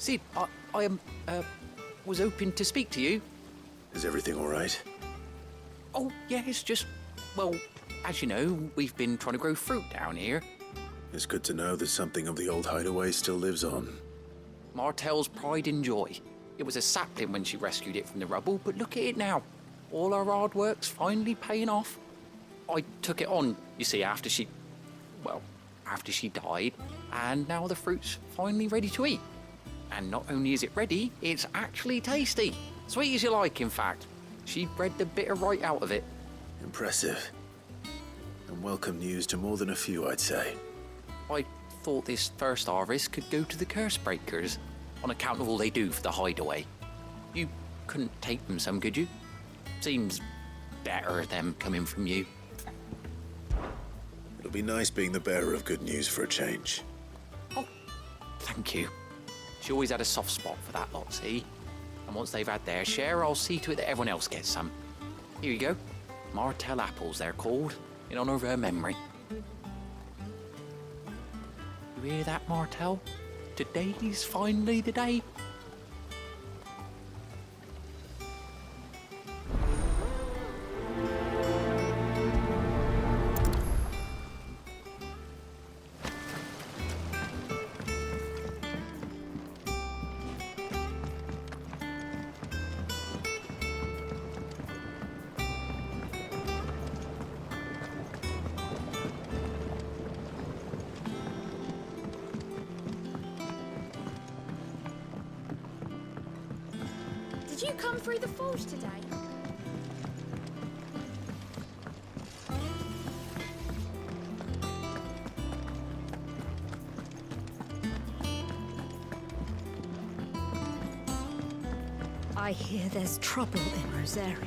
Sid, I was hoping to speak to you. Is everything all right? Oh, yeah, it's just, well, as you know, we've been trying to grow fruit down here. It's good to know that something of the old hideaway still lives on. Martel's pride and joy. It was a sapling when she rescued it from the rubble, but look at it now. All our hard work's finally paying off. I took it on, you see, after she died, and now the fruit's finally ready to eat. And not only is it ready, it's actually tasty. Sweet as you like, in fact. She bred the bitter right out of it. Impressive. And welcome news to more than a few, I'd say. I thought this first harvest could go to the curse breakers, on account of all they do for the hideaway. You couldn't take them some, could you? Seems better them coming from you. It'll be nice being the bearer of good news for a change. Oh, thank you. She always had a soft spot for that lot, see? And once they've had their share, I'll see to it that everyone else gets some. Here you go. Martel apples, they're called, in honour of her memory. You hear that, Martel? Today's finally the day. Did you come through the forge today? I hear there's trouble in Rosaria.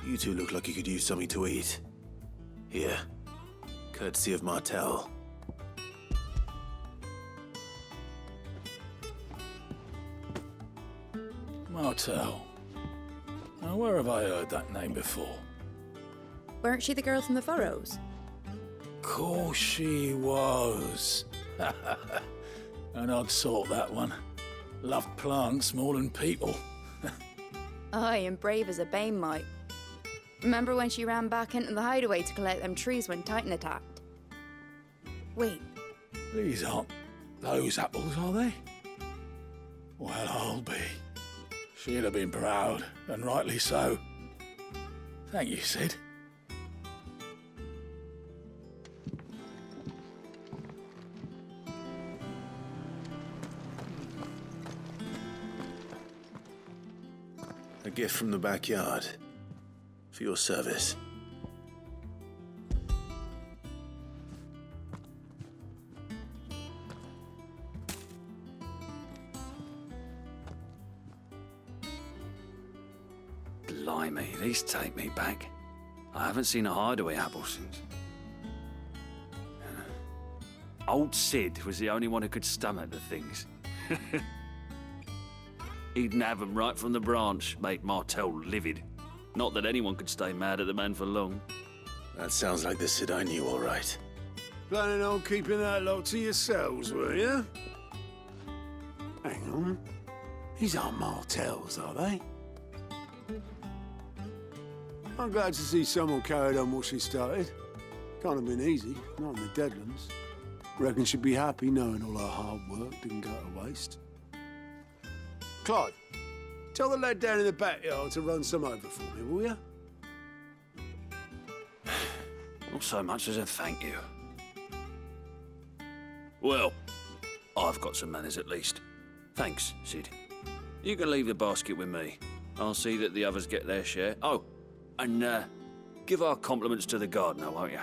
You two look like you could use something to eat. Here. Courtesy of Martel. Martel. Now, where have I heard that name before? Weren't she the girl from the furrows? Course she was. An odd sort, that one. Loved plants more than people. Aye, and brave as a bane might. Remember when she ran back into the hideaway to collect them trees when Titan attacked? Wait, These aren't those apples, are they? Well, I'll be. She'd have been proud, and rightly so. Thank you, Sid. A gift from the backyard. For your service. Blimey, these take me back. I haven't seen a hideaway apple since. Old Sid was the only one who could stomach the things. He'd nab 'em right from the branch, made Martel livid. Not that anyone could stay mad at the man for long. That sounds like the Sid I knew, all right. Planning on keeping that lot to yourselves, were you? Hang on. These aren't Martels, are they? I'm glad to see someone carried on what she started. Can't have been easy, not in the Deadlands. Reckon she'd be happy knowing all her hard work didn't go to waste. Clive, tell the lad down in the backyard to run some over for me, will you? Not so much as a thank you. Well, I've got some manners at least. Thanks, Sid. You can leave the basket with me. I'll see that the others get their share. Oh, and give our compliments to the gardener, won't you?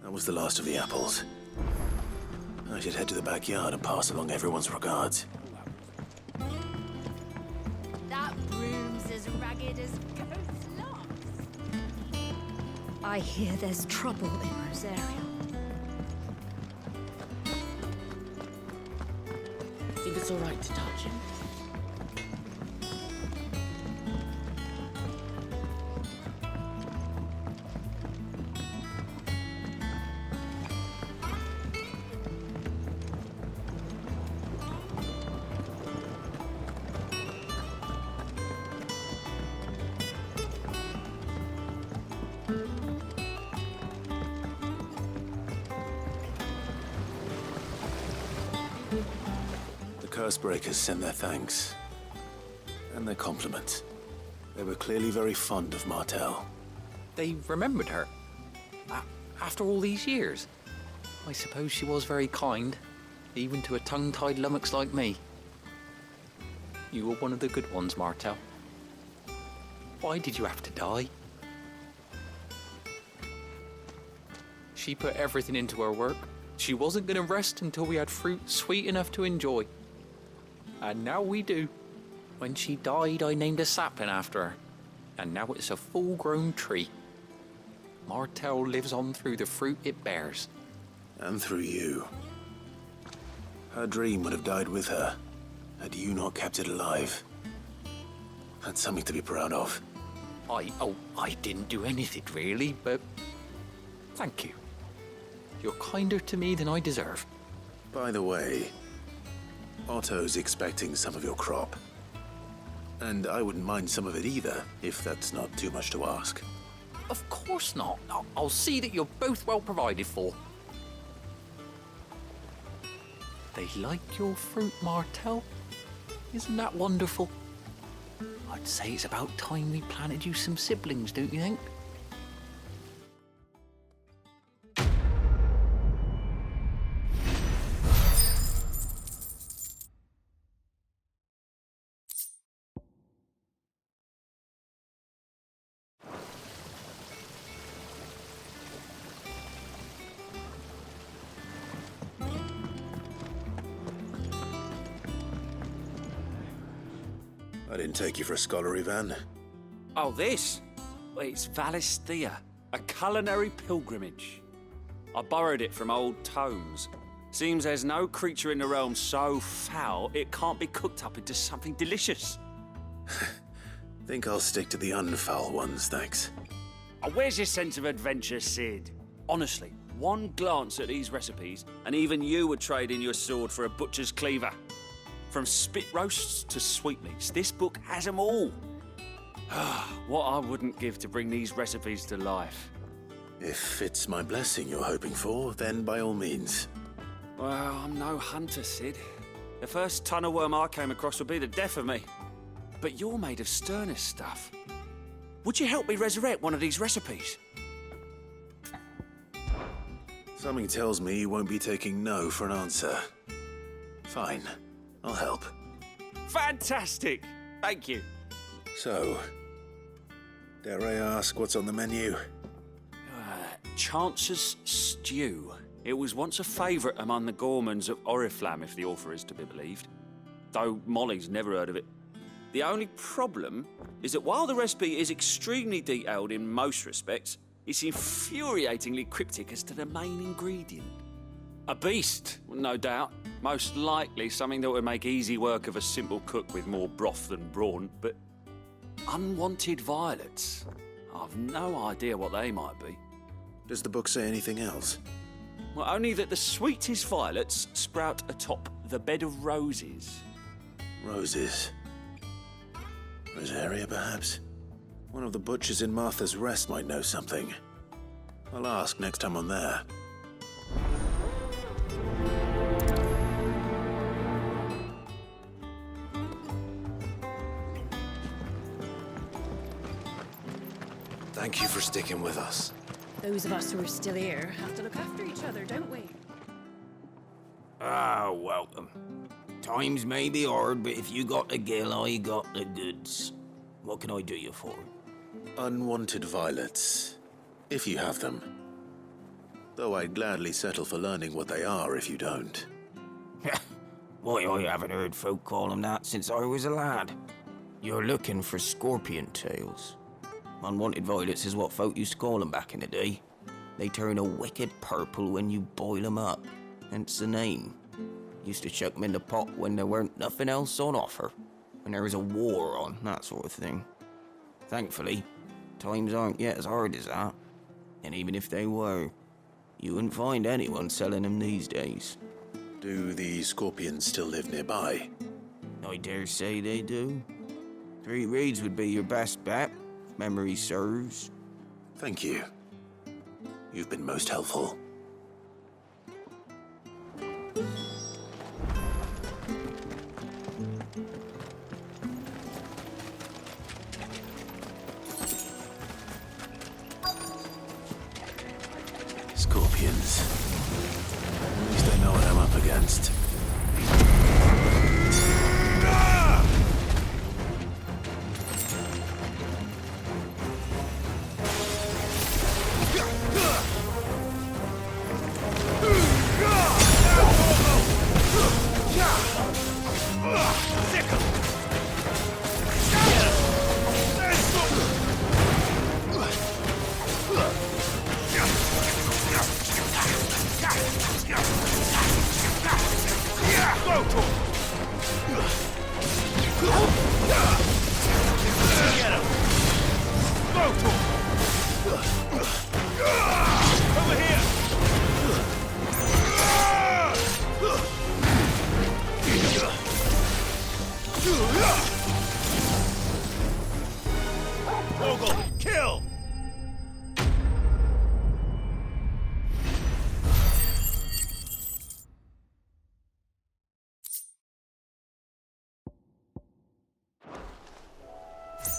That was the last of the apples. I should head to the backyard and pass along everyone's regards. that broom's as ragged as goat's locks. I hear there's trouble in Rosaria. Think it's all right to touch him? Cursebreakers send their thanks. And their compliments. They were clearly very fond of Martel. They remembered her. After all these years. I suppose she was very kind, even to a tongue-tied lummox like me. You were one of the good ones, Martel. Why did you have to die? She put everything into her work. She wasn't going to rest until we had fruit sweet enough to enjoy. And now we do. When she died, I named a sapling after her. And now it's a full-grown tree. Martel lives on through the fruit it bears. And through you. Her dream would have died with her, had you not kept it alive. That's something to be proud of. I didn't do anything really, but thank you. You're kinder to me than I deserve. By the way, Otto's expecting some of your crop. And I wouldn't mind some of it either, if that's not too much to ask. Of course not. I'll see that you're both well provided for. They like your fruit, Martel. Isn't that wonderful? I'd say it's about time we planted you some siblings, don't you think? I didn't take you for a scholarly van. Oh, this? Well, it's Valisthea, a culinary pilgrimage. I borrowed it from old tomes. Seems there's no creature in the realm so foul it can't be cooked up into something delicious. Think I'll stick to the unfoul ones, thanks. Oh, where's your sense of adventure, Sid? Honestly, one glance at these recipes, and even you would trade in your sword for a butcher's cleaver. From spit roasts to sweetmeats, this book has them all. What I wouldn't give to bring these recipes to life. If it's my blessing you're hoping for, then by all means. Well, I'm no hunter, Sid. The first ton of worm I came across would be the death of me. But you're made of sterner stuff. Would you help me resurrect one of these recipes? Something tells me you won't be taking no for an answer. Fine, I'll help. Fantastic! Thank you. So, dare I ask what's on the menu? Chance's Stew. It was once a favourite among the gourmands of Oriflamme, if the author is to be believed. Though Molly's never heard of it. The only problem is that while the recipe is extremely detailed in most respects, it's infuriatingly cryptic as to the main ingredient. A beast, no doubt. Most likely something that would make easy work of a simple cook with more broth than brawn, but unwanted violets. I've no idea what they might be. Does the book say anything else? Well, only that the sweetest violets sprout atop the bed of roses. Roses. Rosaria, perhaps? One of the butchers in Martha's Rest might know something. I'll ask next time I'm there. Thank you for sticking with us. Those of us who are still here have to look after each other, don't we? Ah, welcome. Times may be hard, but if you got the gill, I got the goods. What can I do you for? Unwanted violets, if you have them. Though I'd gladly settle for learning what they are if you don't. Why, I haven't heard folk call them that since I was a lad. You're looking for scorpion tails. Unwanted violets is what folk used to call them back in the day. They turn a wicked purple when you boil them up, hence the name. Used to chuck them in the pot when there weren't nothing else on offer, when there was a war on, that sort of thing. Thankfully, times aren't yet as hard as that. And even if they were, you wouldn't find anyone selling them these days. Do the scorpions still live nearby? I dare say they do. 3 reeds would be your best bet, if memory serves. Thank you. You've been most helpful. Scorpions. At least I know what I'm up against. Kill!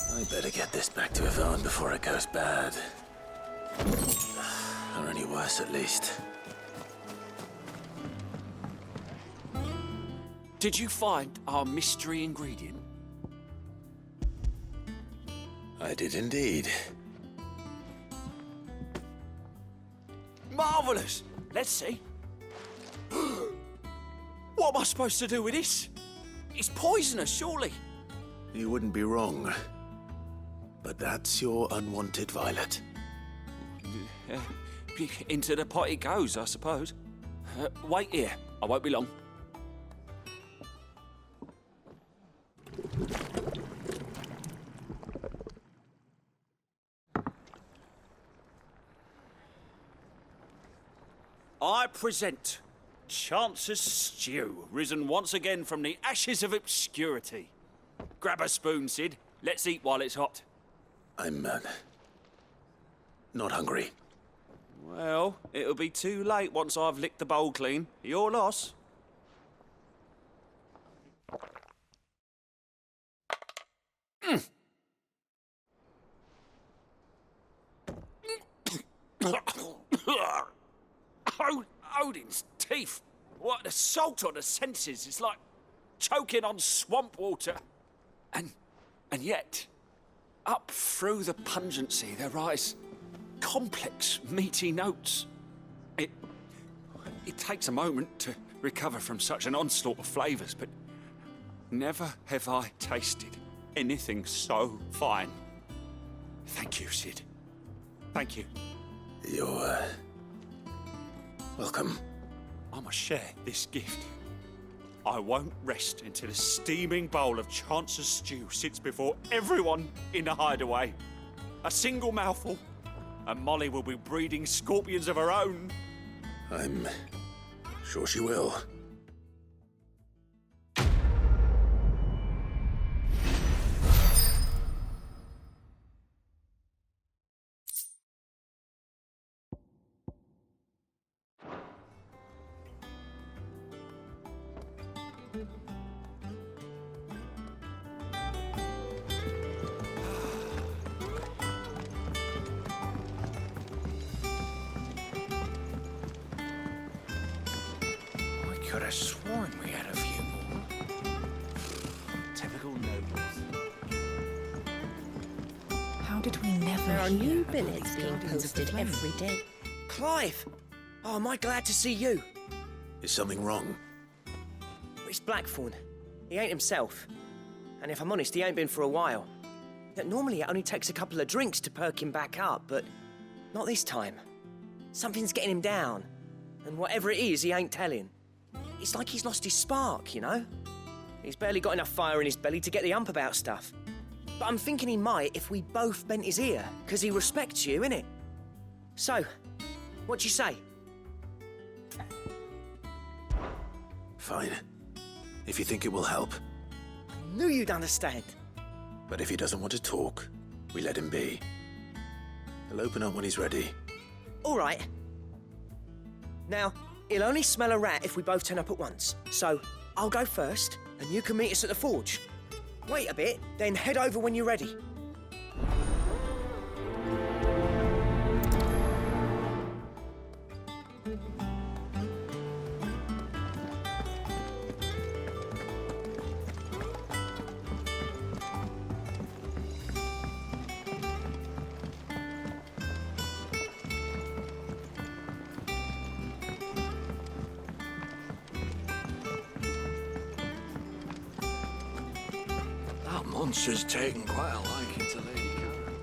I better get this back to Yvonne before it goes bad. Or any worse, at least. Did you find our mystery ingredient? I did indeed. Marvellous! Let's see. What am I supposed to do with this? It's poisonous, surely. You wouldn't be wrong. But that's your unwanted violet. Into the pot it goes, I suppose. Wait here. I won't be long. I present Chance's Stew, risen once again from the ashes of obscurity. Grab a spoon, Sid. Let's eat while it's hot. I'm, not hungry. Well, it'll be too late once I've licked the bowl clean. Your loss. Odin's teeth. What an assault on the senses. It's like choking on swamp water. And yet, up through the pungency, there rise complex, meaty notes. It takes a moment to recover from such an onslaught of flavours, but never have I tasted anything so fine. Thank you, Sid. Thank you. You're, welcome. I must share this gift. I won't rest until a steaming bowl of Chance's stew sits before everyone in the hideaway. A single mouthful, and Molly will be breeding scorpions of her own. I'm sure she will. I could have sworn we had a few more. Typical nobles. How did we never There are hear new about billets the being Guardians of the posted Flame? every day. Clive! Oh, am I glad to see you? Is something wrong? It's Blackthorn. He ain't himself. And if I'm honest, he ain't been for a while. Normally it only takes a couple of drinks to perk him back up, but not this time. Something's getting him down. And whatever it is, he ain't telling. It's like he's lost his spark, you know? He's barely got enough fire in his belly to get the ump about stuff. But I'm thinking he might if we both bent his ear, because he respects you, innit? So, what you say? Fine. If you think it will help. Knew you'd understand. But if he doesn't want to talk, we let him be. He'll open up when he's ready. All right. Now, he'll only smell a rat if we both turn up at once. So, I'll go first, and you can meet us at the forge. Wait a bit, then head over when you're ready. monster's taken quite a liking to Lady Karen.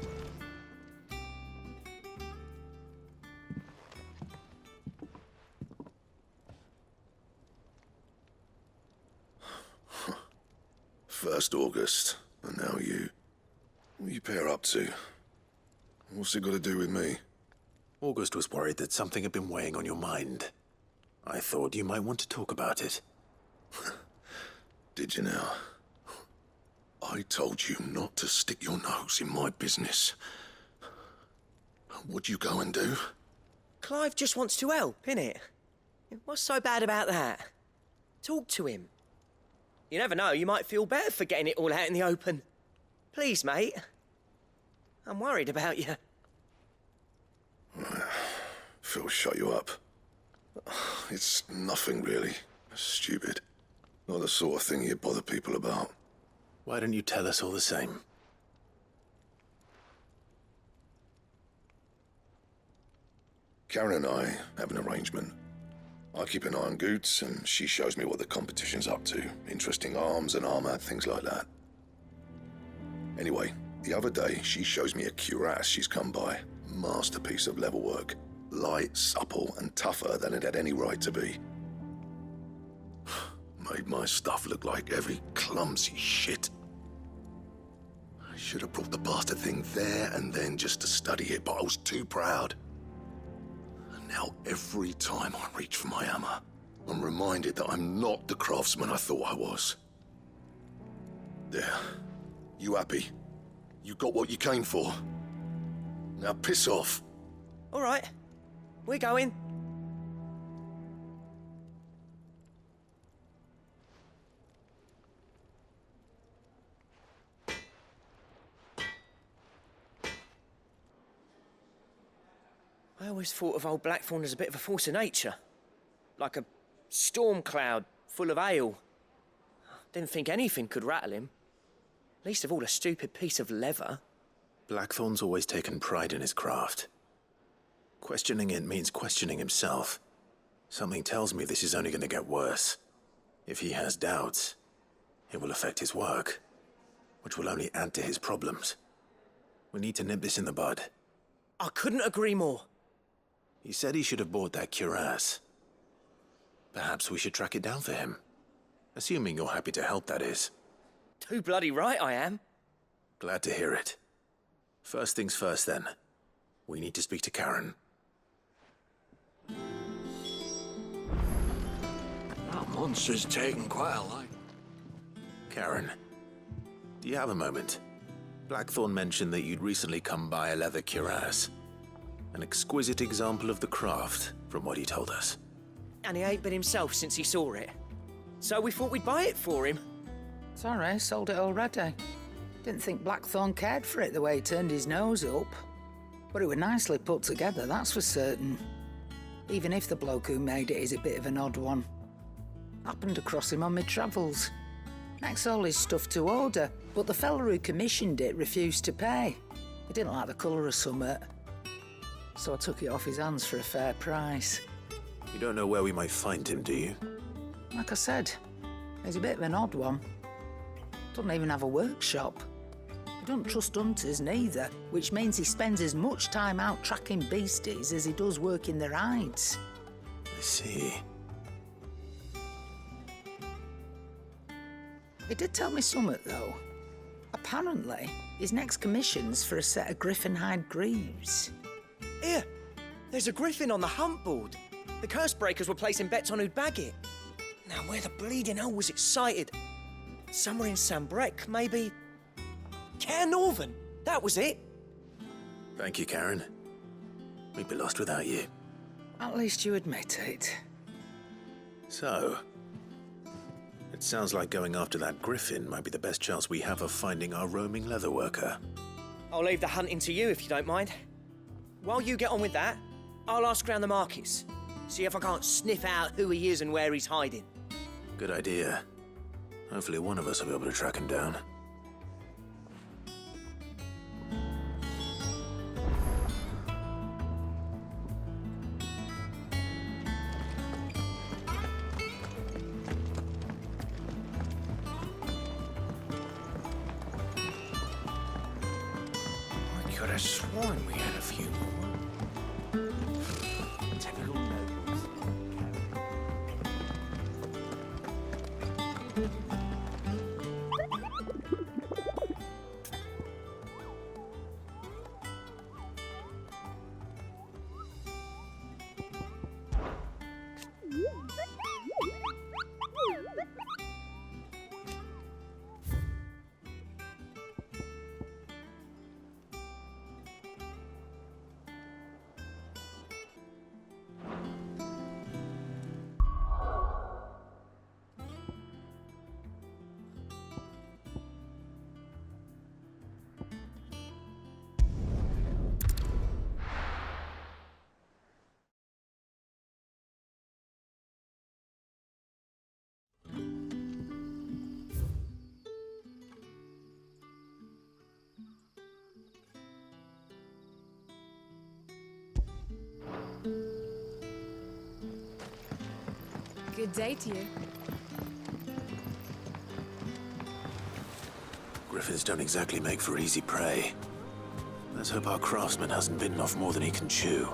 First August, and now you. What are you pair up to? What's it got to do with me? August was worried that something had been weighing on your mind. I thought you might want to talk about it. Did you now? I told you not to stick your nose in my business. What'd you go and do? Clive just wants to help, innit? What's so bad about that? Talk to him. You never know, you might feel better for getting it all out in the open. Please, mate. I'm worried about you. Phil shut you up. It's nothing really. Stupid. Not the sort of thing you bother people about. Why don't you tell us all the same? Karen and I have an arrangement. I keep an eye on Goots, and she shows me what the competition's up to. Interesting arms and armor, things like that. Anyway, the other day, she shows me a cuirass she's come by. Masterpiece of level work. Light, supple, and tougher than it had any right to be. Made my stuff look like heavy, clumsy shit. I should have brought the bastard thing there and then just to study it, but I was too proud. And now every time I reach for my hammer, I'm reminded that I'm not the craftsman I thought I was. There. You happy? You got what you came for. Now piss off. All right. We're going. I always thought of old Blackthorn as a bit of a force of nature. Like a storm cloud full of hail. Didn't think anything could rattle him. Least of all a stupid piece of leather. Blackthorn's always taken pride in his craft. Questioning it means questioning himself. Something tells me this is only going to get worse. If he has doubts, it will affect his work, which will only add to his problems. We need to nip this in the bud. I couldn't agree more. He said he should have bought that cuirass. Perhaps we should track it down for him. Assuming you're happy to help, that is. Too bloody right I am. Glad to hear it. First things first, then. We need to speak to Karen. That monster's taken quite a liking. Karen, do you have a moment? Blackthorn mentioned that you'd recently come by a leather cuirass. An exquisite example of the craft, from what he told us. And he ain't been himself since he saw it. So we thought we'd buy it for him. Sorry, sold it already. Didn't think Blackthorn cared for it the way he turned his nose up. But it was nicely put together, that's for certain. Even if the bloke who made it is a bit of an odd one. Happened across him on my travels. Next all his stuff to order, but the fella who commissioned it refused to pay. He didn't like the colour of summit. So I took it off his hands for a fair price. You don't know where we might find him, do you? Like I said, he's a bit of an odd one. Doesn't even have a workshop. He don't trust hunters neither, which means he spends as much time out tracking beasties as he does working their hides. I see. He did tell me something, though. Apparently, his next commission's for a set of griffin hide greaves. Here, there's a griffin on the hunt board. The curse breakers were placing bets on who'd bag it. Now, where the bleeding hell was it sighted? Somewhere in Sambrec, maybe? Care Northern, that was it. Thank you, Karen. We'd be lost without you. At least you admit it. So, it sounds like going after that griffin might be the best chance we have of finding our roaming leatherworker. I'll leave the hunting to you if you don't mind. While you get on with that, I'll ask around the markets. See if I can't sniff out who he is and where he's hiding. Good idea. Hopefully one of us will be able to track him down. could have sworn we had a few more. Typical nobles. Good day to you. Griffins don't exactly make for easy prey. Let's hope our craftsman hasn't bitten off more than he can chew.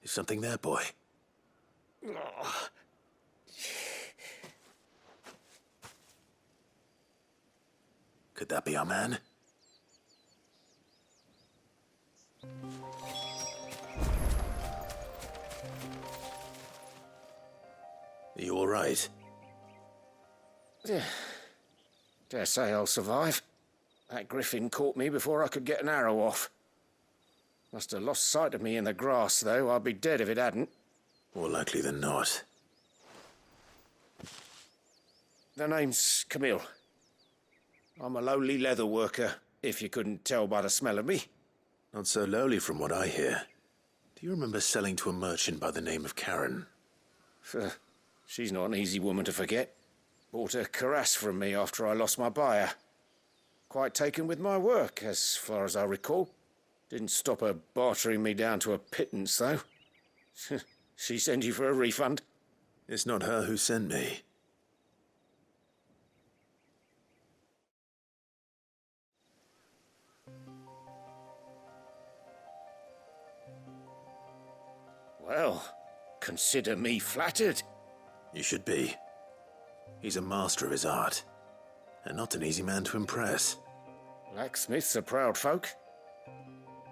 Is something there, boy? Could that be our man? Are you all right? Dare say I'll survive. That griffin caught me before I could get an arrow off. Must have lost sight of me in the grass, though. I'd be dead if it hadn't. More likely than not. The name's Camille. I'm a lowly leather worker, if you couldn't tell by the smell of me. Not so lowly from what I hear. Do you remember selling to a merchant by the name of Karen? She's not an easy woman to forget. Bought a cuirass from me after I lost my buyer. Quite taken with my work, as far as I recall. Didn't stop her bartering me down to a pittance, though. She sent you for a refund? It's not her who sent me. Well, consider me flattered. You should be. He's a master of his art, and not an easy man to impress. Blacksmiths are proud folk.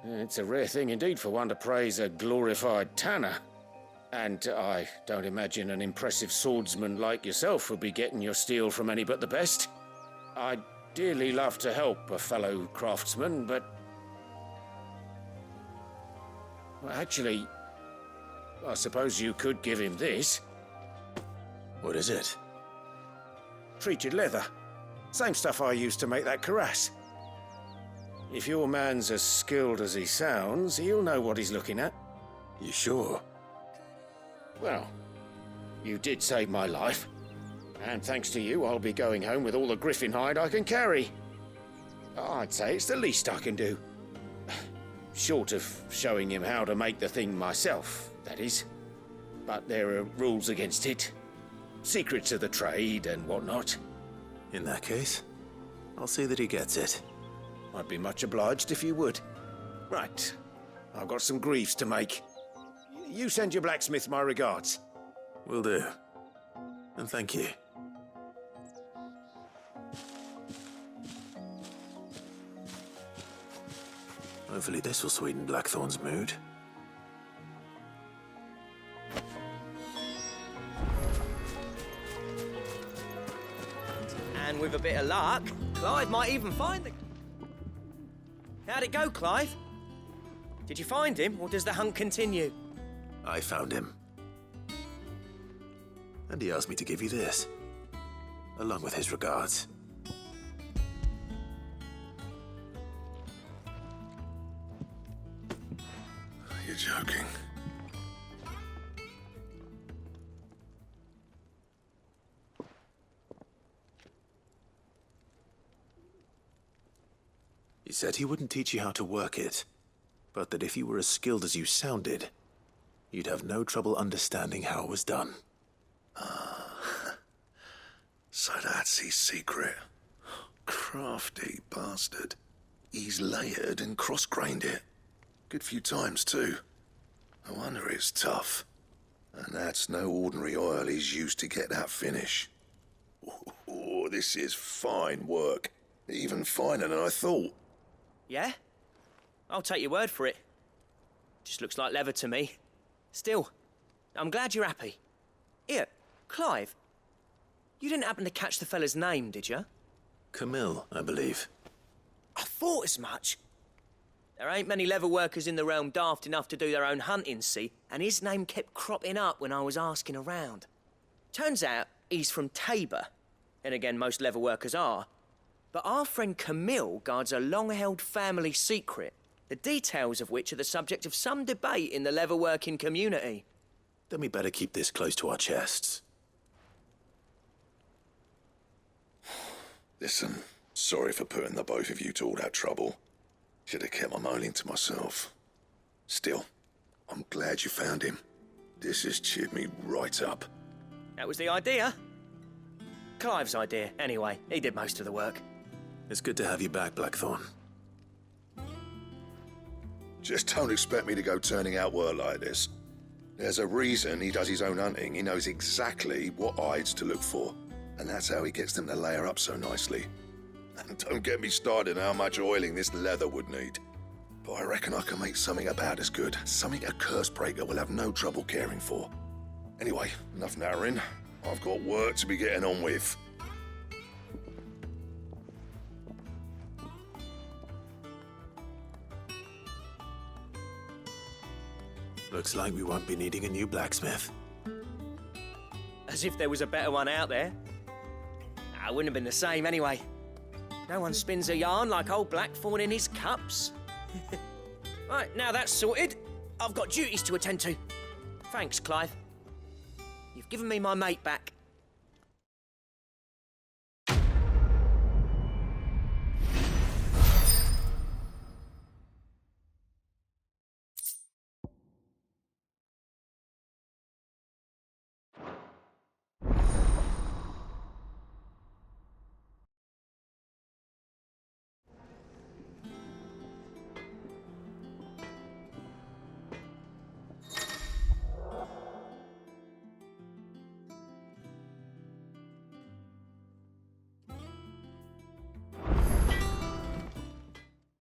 It's a rare thing indeed for one to praise a glorified tanner. And I don't imagine an impressive swordsman like yourself would be getting your steel from any but the best. I'd dearly love to help a fellow craftsman, but... Well, actually, I suppose you could give him this. What is it? Treated leather. Same stuff I used to make that cuirass. If your man's as skilled as he sounds, he'll know what he's looking at. You sure? Well, you did save my life. And thanks to you, I'll be going home with all the griffin hide I can carry. I'd say it's the least I can do. Short of showing him how to make the thing myself, that is. But there are rules against it. Secrets of the trade and whatnot. In that case, I'll see that he gets it. I'd be much obliged if you would. Right. I've got some greaves to make. You send your blacksmith my regards. Will do. And thank you. Hopefully this will sweeten Blackthorn's mood. And with a bit of luck, Clive might even find the... How'd it go, Clive? Did you find him, or does the hunt continue? I found him. And he asked me to give you this, along with his regards. You're joking. He said he wouldn't teach you how to work it, but that if you were as skilled as you sounded, you'd have no trouble understanding how it was done. So that's his secret. Crafty bastard. He's layered and cross-grained it. Good few times, too. No wonder it's tough. And that's no ordinary oil he's used to get that finish. Oh, this is fine work. Even finer than I thought. Yeah? I'll take your word for it. Just looks like leather to me. Still, I'm glad you're happy. Here, Clive, you didn't happen to catch the fella's name, did you? Camille, I believe. I thought as much. There ain't many leather workers in the realm daft enough to do their own hunting, see, and his name kept cropping up when I was asking around. Turns out he's from Tabor, and again, most leather workers are. But our friend Camille guards a long-held family secret, the details of which are the subject of some debate in the leather-working community. Then we better keep this close to our chests. Listen, sorry for putting the both of you to all that trouble. Should have kept my moaning to myself. Still, I'm glad you found him. This has cheered me right up. That was the idea. Clive's idea, anyway. He did most of the work. It's good to have you back, Blackthorn. Just don't expect me to go turning out work like this. There's a reason he does his own hunting. He knows exactly what hides to look for. And that's how he gets them to layer up so nicely. And don't get me started on how much oiling this leather would need. But I reckon I can make something about as good. Something a curse-breaker will have no trouble caring for. Anyway, enough nattering. I've got work to be getting on with. Looks like we won't be needing a new blacksmith. As if there was a better one out there. I wouldn't have been the same anyway. No one spins a yarn like old Blackthorn in his cups. Right, now that's sorted, I've got duties to attend to. Thanks, Clive. You've given me my mate back.